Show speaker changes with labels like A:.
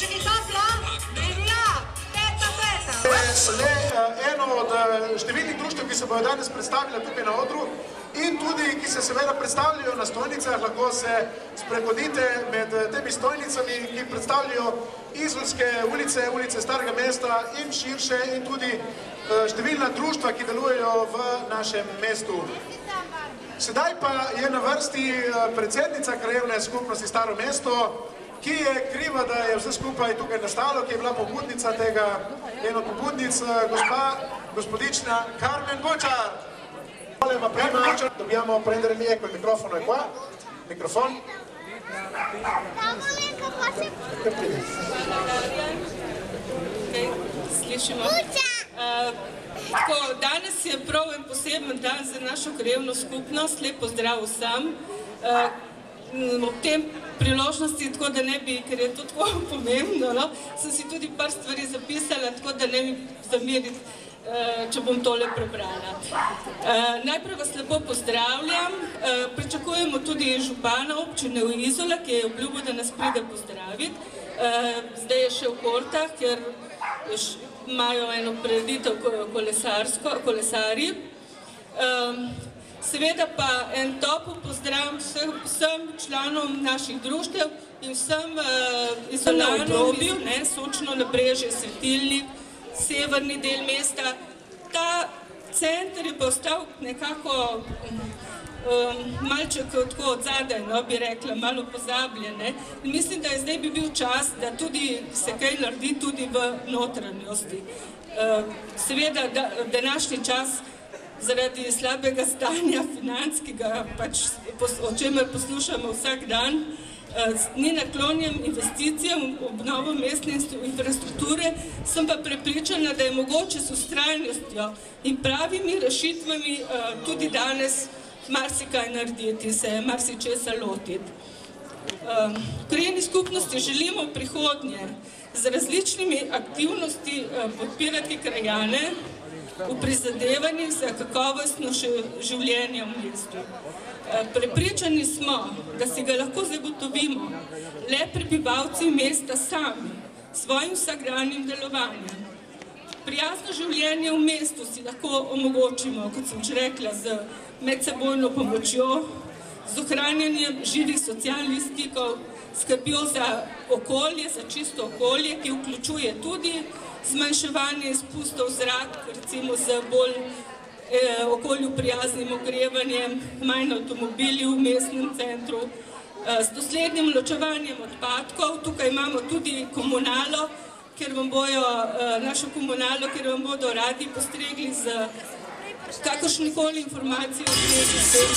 A: Še ni toplo? Ja, peta.
B: Le eno od številnih društev, ki se bodo danes predstavile tukaj na odru in tudi, ki se seveda predstavljajo na stojnicah, lahko se sprehodite med temi stojnicami, ki predstavljajo izolske ulice, ulice Starega mesta in širše in tudi številna društva, ki delujejo v našem mestu. Sedaj pa je na vrsti predsednica Krajevne skupnosti Staro mesto, ki je kriva, da je vse skupaj tukaj nastalo, ki je bila pobudnica tega, eno od pobudnic, gospodična Carmen Bočar. Dobbiamo prendere lì, ecco il microfono è qua, mikrofon.
C: Slišimo. Danes je prav en poseben dan za našo krajevno skupnost. Lep pozdrav vsem. Ob tem priložnosti, tako da ne bi, ker je to tako pomembno, sem si tudi par stvari zapisala, tako da ne bi zameriti, če bom tole prebrala. Najprej vas lepo pozdravljam. Pričakujemo tudi župana občine Izola, ki je obljubil, da nas pride pozdraviti. Zdaj je še v Kortah, ker imajo eno prireditev kolesarji. Seveda pa en topel pozdrav vsem članom naših društev in vsem izolanom iz Sočno Nabrežje, Svetilnik, severni del mesta. Ta center je postal nekako malček tako od zadaj, bi rekla, malo pozabljen. Mislim, da je zdaj bi bil čas, da tudi se kaj naredi tudi v notranjosti. Seveda, današnji čas zaradi slabega stanja finančnega, o čemer poslušamo vsak dan, ni naklonjen investicijam v obnovo mestne infrastrukture, sem pa prepričana, da je mogoče s vztrajnostjo in pravimi rešitvami tudi danes marsikaj narediti, se marsičesa lotiti. V krajevni skupnosti želimo v prihodnje z različnimi aktivnosti podpirati krajane v prizadevanjih za kakovostno življenje v mestu. Prepričani smo, da si ga lahko zagotovimo le prebivalci mesta sami, svojim vsakdanjim delovanjem. Prijazno življenje v mestu si lahko omogočimo, kot sem že rekla, z medsebojno pomočjo, z ohranjanjem živih socialnih stikov, skrbjo za okolje, za čisto okolje, ki vključuje tudi zmanjševanje izpustov zrak, recimo z bolj okolju prijaznim ogrevanjem, manj avtomobili v mestnem centru, s doslednim ločevanjem odpadkov. Tukaj imamo tudi komunalo, našo komunalo, kjer vam bodo radi postregli z kakršnikoli informacijo o tem.